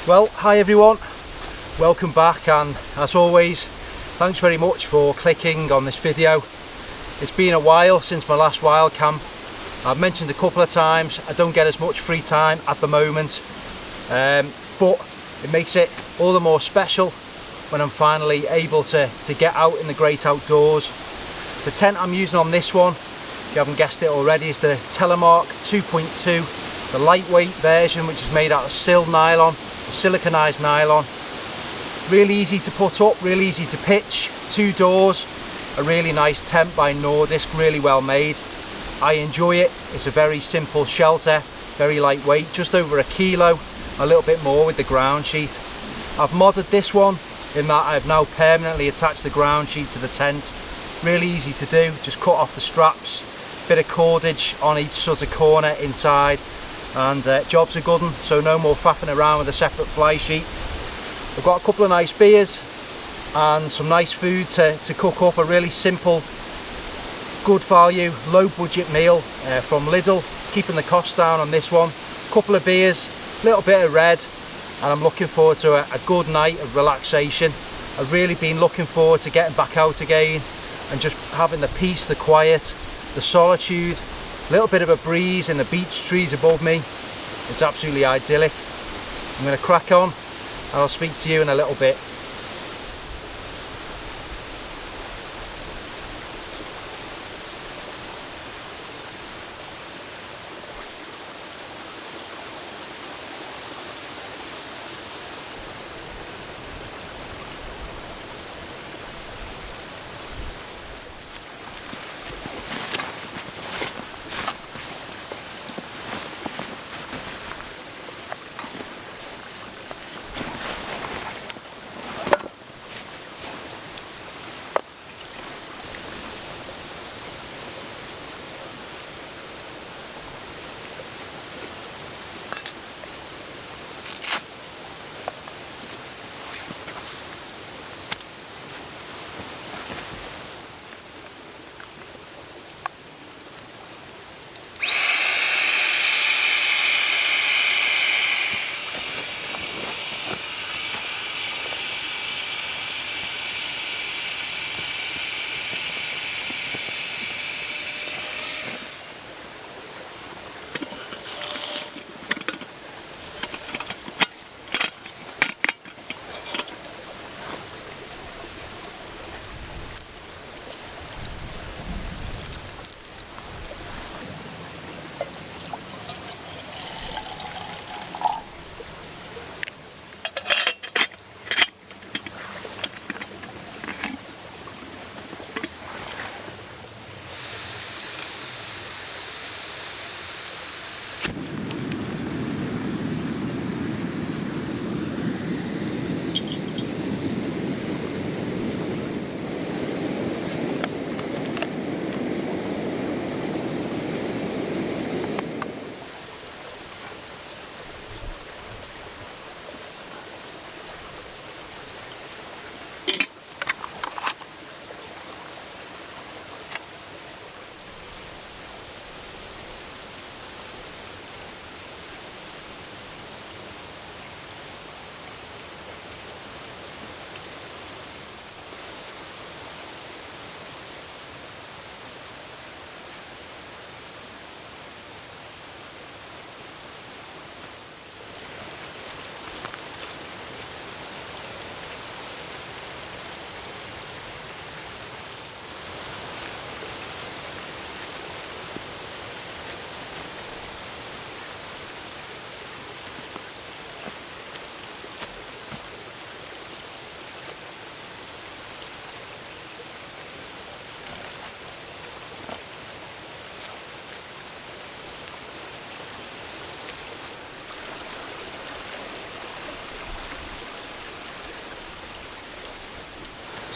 Well, hi everyone, welcome back, and as always, thanks very much for clicking on this video. It's been a while since my last wild camp. I've mentioned a couple of times I don't get as much free time at the moment, but it makes it all the more special when I'm finally able to get out in the great outdoors. The tent I'm using on this one, if you haven't guessed it already, is the Telemark 2.2, the lightweight version, which is made out of siliconized nylon. Really easy to put up, really easy to pitch, 2 doors, a really nice tent by Nordisk, really well made. I enjoy it. It's a very simple shelter, very lightweight, just over 1 kilo, a little bit more with the ground sheet. I've modded this one in that I've now permanently attached the ground sheet to the tent. Really easy to do, just cut off the straps, bit of cordage on each sort of corner inside, and job's a good one, so no more faffing around with a separate fly sheet. I've got a couple of nice beers and some nice food to cook up, a really simple, good value, low budget meal from Lidl, keeping the costs down on this one. Couple of beers, a little bit of red, and I'm looking forward to a good night of relaxation. I've really been looking forward to getting back out again and just having the peace, the quiet, the solitude, a little bit of a breeze in the beech trees above me. It's absolutely idyllic. I'm going to crack on and I'll speak to you in a little bit.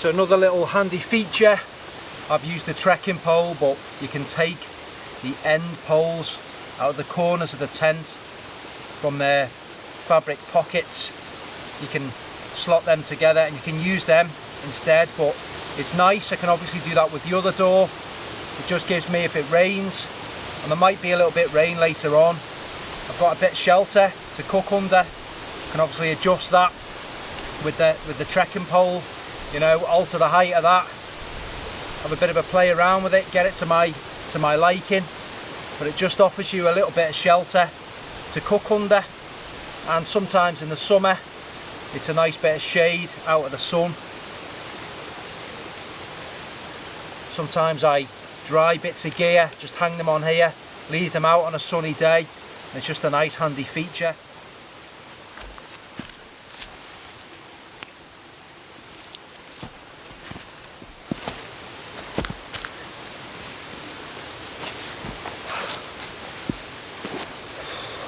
So another little handy feature, I've used a trekking pole, but you can take the end poles out of the corners of the tent from their fabric pockets. You can slot them together and you can use them instead, but it's nice. I can obviously do that with the other door. It just gives me, if it rains, and there might be a little bit of rain later on, I've got a bit of shelter to cook under, can obviously adjust that with the trekking pole, you know, alter the height of that, have a bit of a play around with it, get it to my liking. But it just offers you a little bit of shelter to cook under, and sometimes in the summer it's a nice bit of shade out of the sun. Sometimes I dry bits of gear, just hang them on here, leave them out on a sunny day, and it's just a nice handy feature.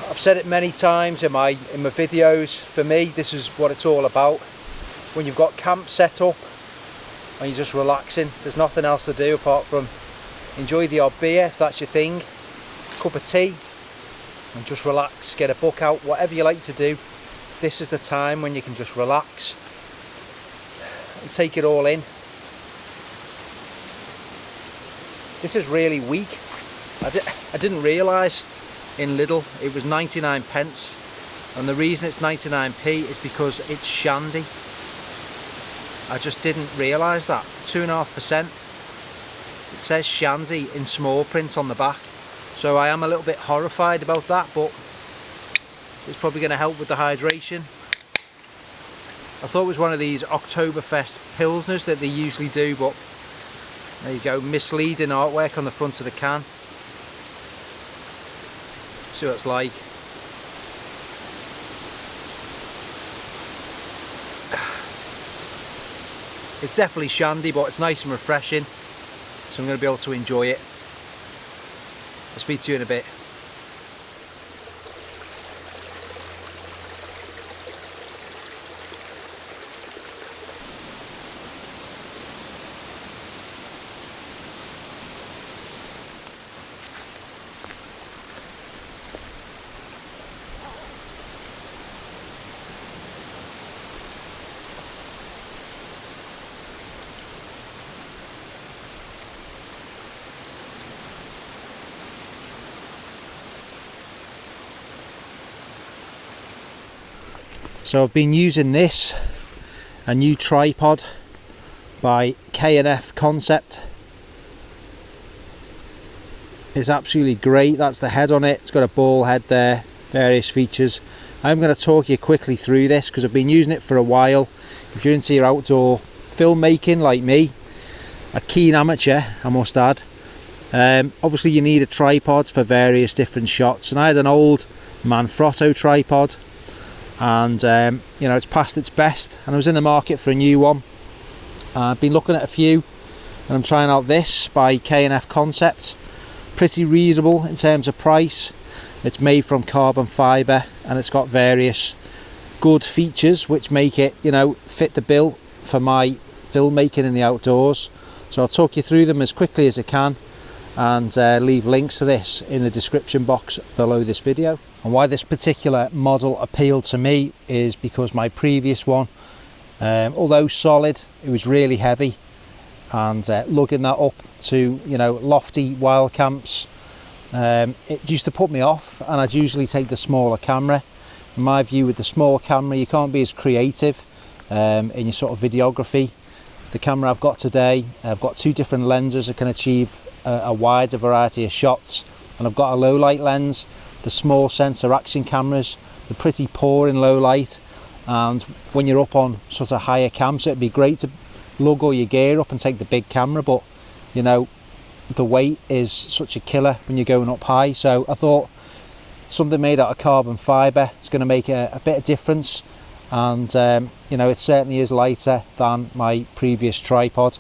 I've said it many times in my videos, for me this is what it's all about. When you've got camp set up and you're just relaxing, there's nothing else to do apart from enjoy the odd beer if that's your thing, cup of tea, and just relax, get a book out, whatever you like to do. This is the time when you can just relax and take it all in. This is really weak. I didn't realise in Lidl it was 99 pence, and the reason it's 99p is because it's shandy. I just didn't realise that. 2.5%. It says shandy in small print on the back, so I am a little bit horrified about that, but it's probably going to help with the hydration. I thought it was one of these Oktoberfest Pilsners that they usually do, but there you go, misleading artwork on the front of the can. See what it's like. It's definitely shandy, but it's nice and refreshing, so I'm going to be able to enjoy it. I'll speak to you in a bit. So I've been using this, a new tripod by K&F Concept. It's absolutely great. That's the head on it. It's got a ball head there, various features. I'm going to talk you quickly through this because I've been using it for a while. If you're into your outdoor filmmaking like me, a keen amateur I must add, obviously you need a tripod for various different shots, and I had an old Manfrotto tripod, and you know, it's past its best, and I was in the market for a new one. I've been looking at a few, and I'm trying out this by K&F Concept. Pretty reasonable in terms of price. It's made from carbon fibre, and it's got various good features which make it, you know, fit the bill for my filmmaking in the outdoors. So I'll talk you through them as quickly as I can, and leave links to this in the description box below this video. And why this particular model appealed to me is because my previous one, although solid, it was really heavy, and lugging that up to, you know, lofty wild camps, it used to put me off, and I'd usually take the smaller camera. In my view, with the small camera you can't be as creative in your sort of videography. The camera I've got today, I've got two different lenses that can achieve a wider variety of shots, and I've got a low light lens. The small sensor action cameras, they're pretty poor in low light, and when you're up on sort of higher camps it'd be great to lug all your gear up and take the big camera, but you know, the weight is such a killer when you're going up high. So I thought something made out of carbon fibre is going to make a bit of difference, and you know, it certainly is lighter than my previous tripod.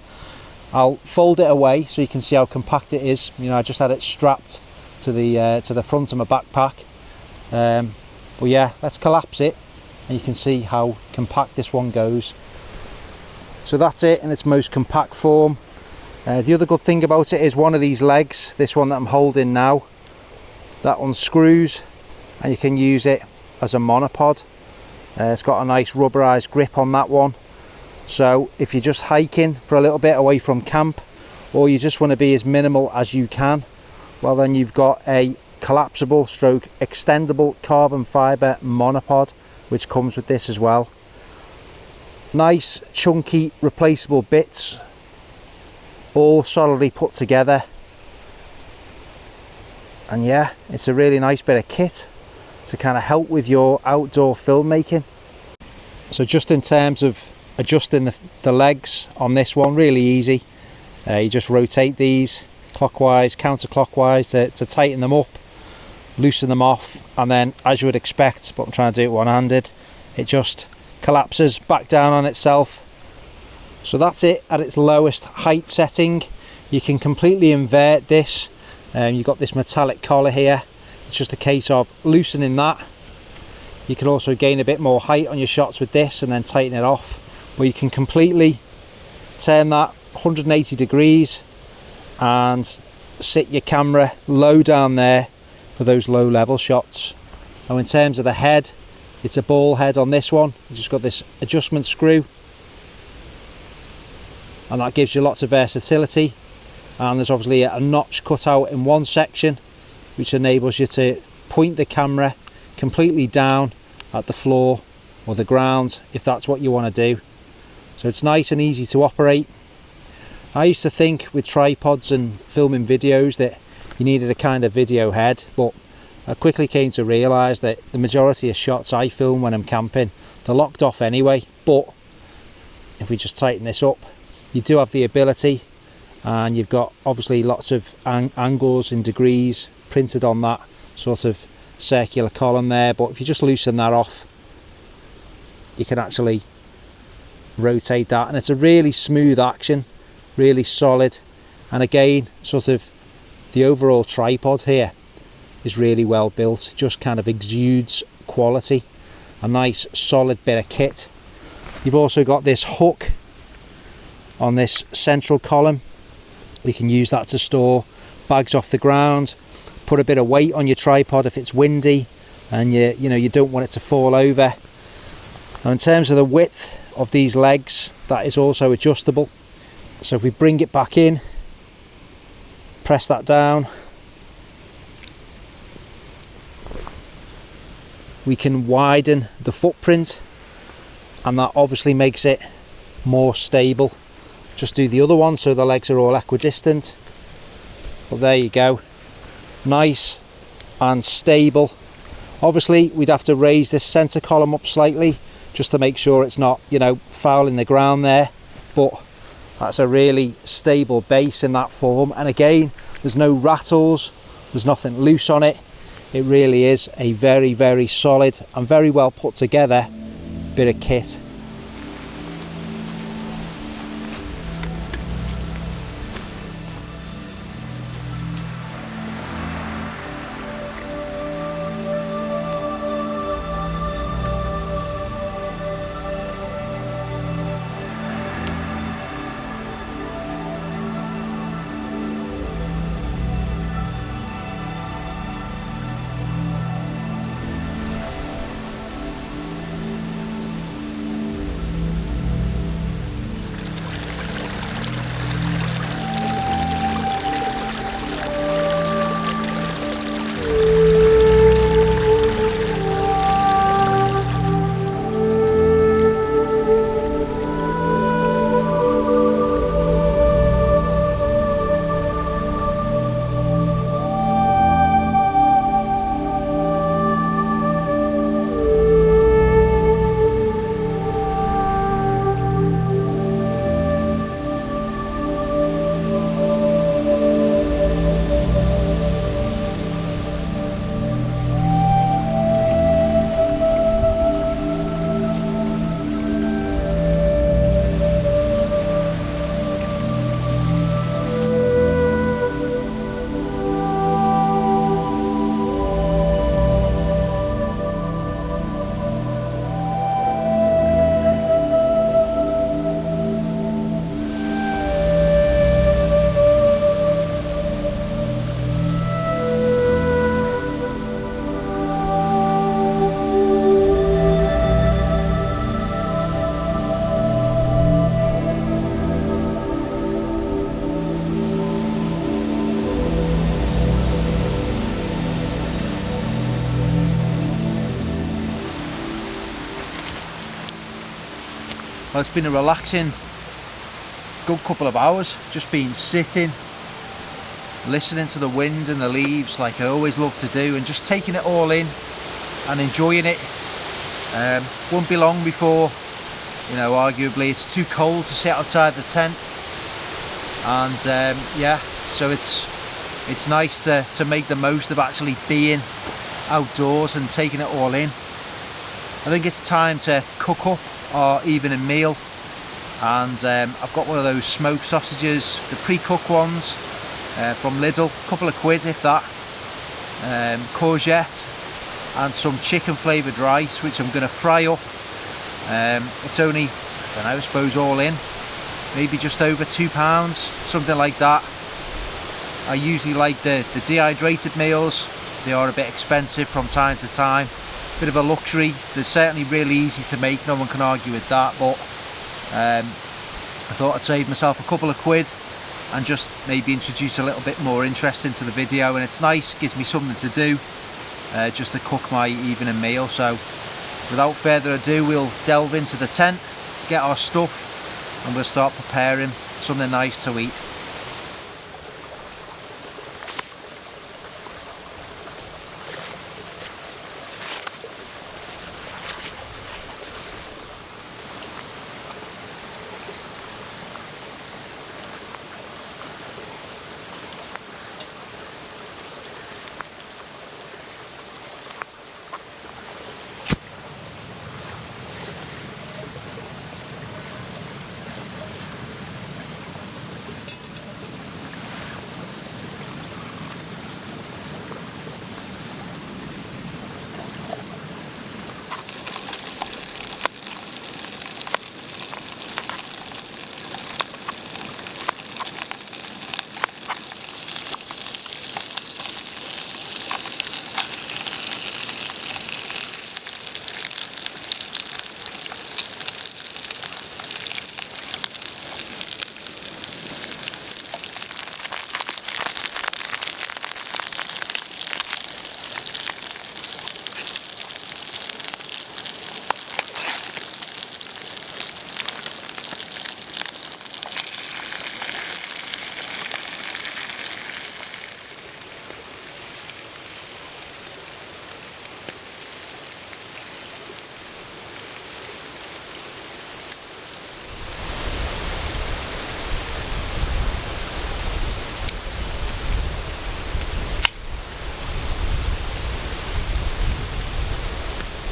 I'll fold it away so you can see how compact it is. You know, I just had it strapped to the front of my backpack, but yeah, let's collapse it and you can see how compact this one goes. So that's it in its most compact form. The other good thing about it is one of these legs, this one that I'm holding now, that unscrews and you can use it as a monopod. It's got a nice rubberized grip on that one, so if you're just hiking for a little bit away from camp, or you just want to be as minimal as you can, well then you've got a collapsible stroke extendable carbon fibre monopod which comes with this as well. Nice chunky replaceable bits, all solidly put together. And yeah, it's a really nice bit of kit to kind of help with your outdoor filmmaking. So just in terms of adjusting the legs on this one, really easy. You just rotate these clockwise, counterclockwise to tighten them up, loosen them off, and then, as you would expect, but I'm trying to do it one-handed, it just collapses back down on itself. So that's it at its lowest height setting. You can completely invert this. You've got this metallic collar here. It's just a case of loosening that. You can also gain a bit more height on your shots with this and then tighten it off. Or you can completely turn that 180 degrees and sit your camera low down there for those low level shots. Now in terms of the head, it's a ball head on this one. You've just got this adjustment screw, and that gives you lots of versatility. And there's obviously a notch cut out in one section, which enables you to point the camera completely down at the floor or the ground if that's what you want to do. So it's nice and easy to operate. I used to think with tripods and filming videos that you needed a kind of video head, but I quickly came to realise that the majority of shots I film when I'm camping, they're locked off anyway. But if we just tighten this up, you do have the ability, and you've got obviously lots of angles and degrees printed on that sort of circular column there. But if you just loosen that off, you can actually rotate that, and it's a really smooth action, really solid. And again, sort of the overall tripod here is really well built, just kind of exudes quality. A nice solid bit of kit. You've also got this hook on this central column. You can use that to store bags off the ground, put a bit of weight on your tripod if it's windy and you don't want it to fall over. Now in terms of the width of these legs, that is also adjustable. So if we bring it back in, press that down, we can widen the footprint, and that obviously makes it more stable. Just do the other one so the legs are all equidistant. But there you go, nice and stable. Obviously we'd have to raise this center column up slightly just to make sure it's not fouling the ground there, but that's a really stable base in that form. And again, there's no rattles, there's nothing loose on it. It really is a very, very solid and very well put together bit of kit. Well, it's been a relaxing good couple of hours, just been sitting, listening to the wind and the leaves like I always love to do, and just taking it all in and enjoying it. Won't be long before, you know, arguably it's too cold to sit outside the tent, and yeah, so it's nice to make the most of actually being outdoors and taking it all in. I think it's time to cook up our evening meal, and I've got one of those smoked sausages, the pre-cooked ones from Lidl, a couple of quid if that, courgette and some chicken flavoured rice, which I'm going to fry up. It's only, I don't know, I suppose all in, maybe just over £2, something like that. I usually like the dehydrated meals. They are a bit expensive from time to time, bit of a luxury. They're certainly really easy to make, no one can argue with that, but I thought I'd save myself a couple of quid and just maybe introduce a little bit more interest into the video, and it's nice, gives me something to do, just to cook my evening meal. So without further ado, we'll delve into the tent, get our stuff, and we'll start preparing something nice to eat.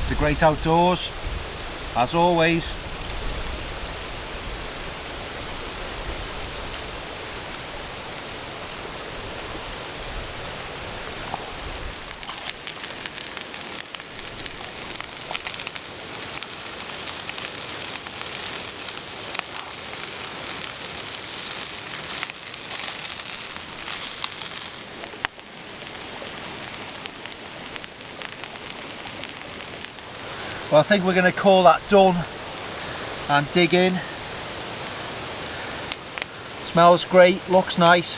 The great outdoors, as always. Well, I think we're going to call that done and dig in. Smells great, looks nice,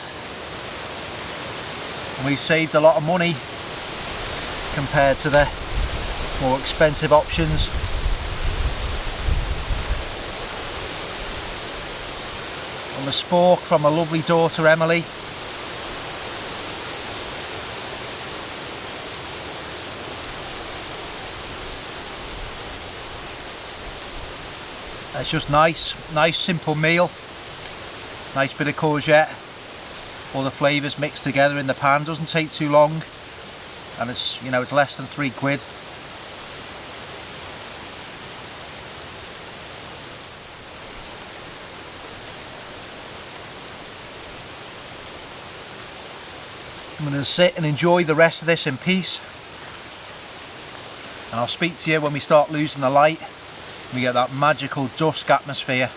and we've saved a lot of money compared to the more expensive options. On the spork from my lovely daughter Emily. It's just nice simple meal. Nice bit of courgette, all the flavours mixed together in the pan. Doesn't take too long, and it's, you know, it's less than £3. I'm going to sit and enjoy the rest of this in peace, and I'll speak to you when we start losing the light. We get that magical dusk atmosphere.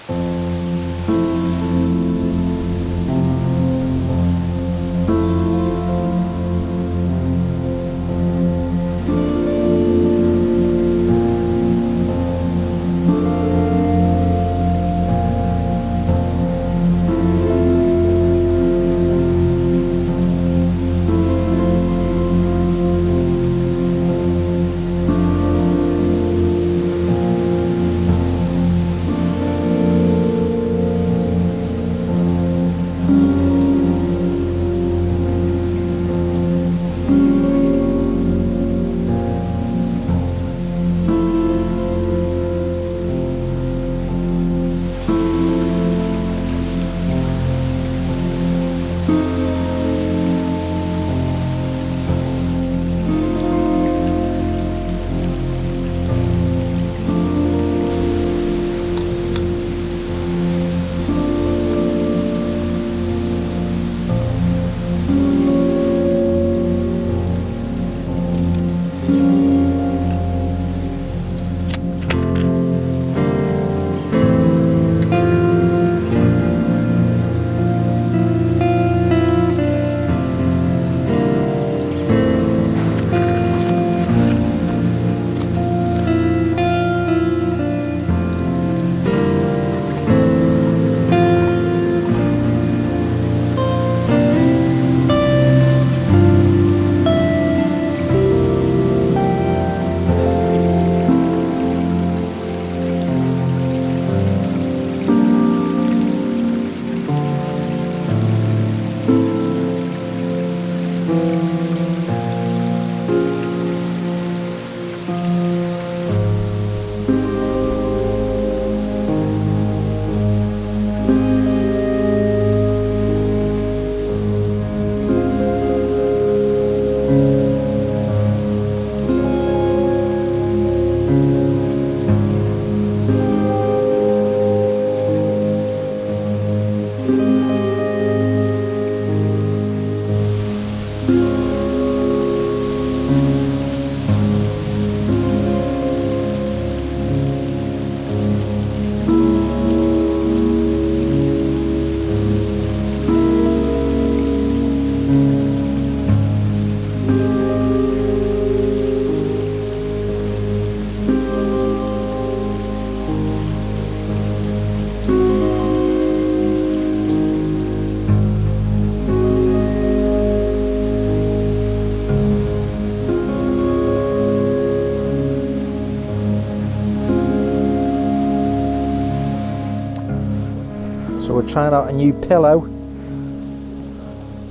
So we're trying out a new pillow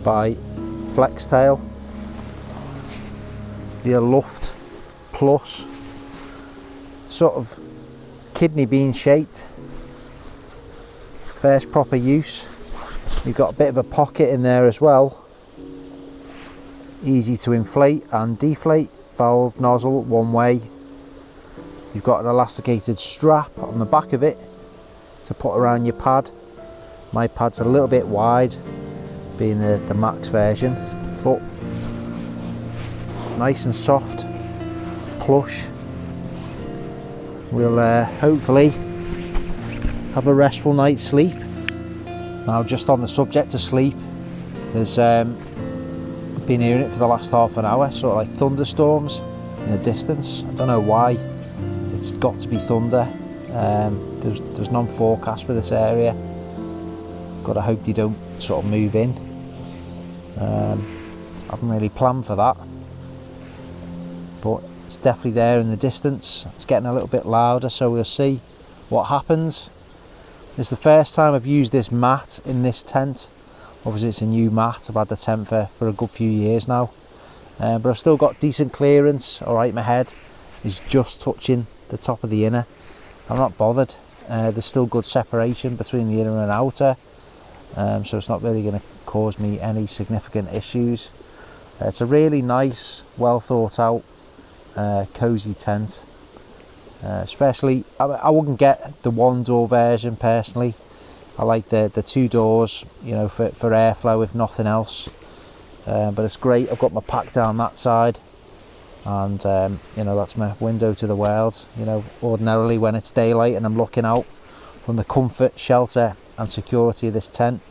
by Flextail, the Luft Plus, sort of kidney bean shaped. First proper use. You've got a bit of a pocket in there as well. Easy to inflate and deflate. Valve nozzle one way. You've got an elasticated strap on the back of it to put around your pad. My pad's a little bit wide, being the max version, but nice and soft, plush. We'll hopefully have a restful night's sleep. Now, just on the subject of sleep, there's been hearing it for the last half an hour, sort of like thunderstorms in the distance. I don't know why. It's got to be thunder. There's none forecast for this area. Gotta hope they don't sort of move in. I haven't really planned for that, but it's definitely there in the distance. It's getting a little bit louder, so we'll see what happens. It's the first time I've used this mat in this tent. Obviously it's a new mat. I've had the tent for a good few years now, but I've still got decent clearance. Alright, my head is just touching the top of the inner. I'm not bothered. There's still good separation between the inner and outer, so it's not really going to cause me any significant issues. It's a really nice, well thought out, cosy tent. Especially, I wouldn't get the one door version personally. I like the two doors, you know, for airflow if nothing else. But it's great. I've got my pack down that side, and you know, that's my window to the world. You know, ordinarily when it's daylight and I'm looking out from the comfort, shelter and security of this tent.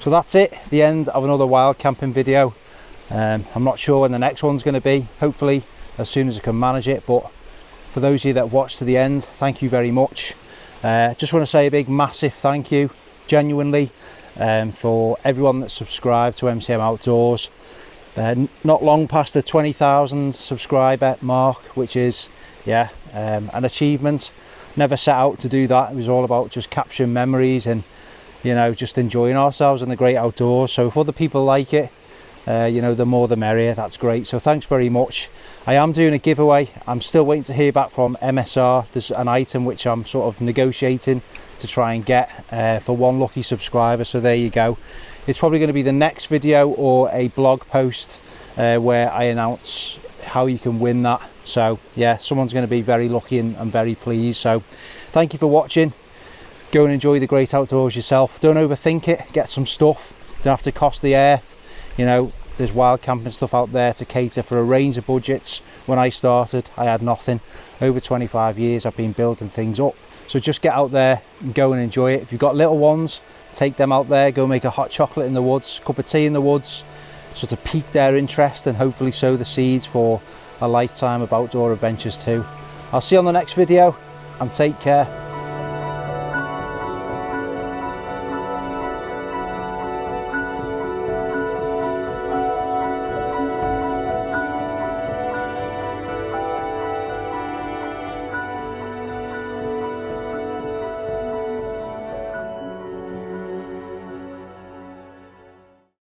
So that's it, the end of another wild camping video. I'm not sure when the next one's going to be, hopefully as soon as I can manage it, but for those of you that watched to the end, thank you very much. Just want to say a big massive thank you, genuinely, for everyone that's subscribed to MCM Outdoors. Not long past the 20,000 subscriber mark, which is, yeah, an achievement. Never set out to do that. It was all about just capturing memories and, you know, just enjoying ourselves in the great outdoors. So if other people like it, you know, the more the merrier. That's great. So thanks very much. I am doing a giveaway. I'm still waiting to hear back from MSR. There's an item which I'm sort of negotiating to try and get for one lucky subscriber. So there you go. It's probably going to be the next video or a blog post where I announce how you can win that. So yeah, someone's going to be very lucky and very pleased. So thank you for watching. Go and enjoy the great outdoors yourself. Don't overthink it. Get some stuff. Don't have to cost the earth. You know, there's wild camping stuff out there to cater for a range of budgets. When I started, I had nothing. Over 25 years I've been building things up. So just get out there and go and enjoy it. If you've got little ones, take them out there. Go make a hot chocolate in the woods, cup of tea in the woods, sort of pique their interest and hopefully sow the seeds for a lifetime of outdoor adventures too. I'll see you on the next video and take care.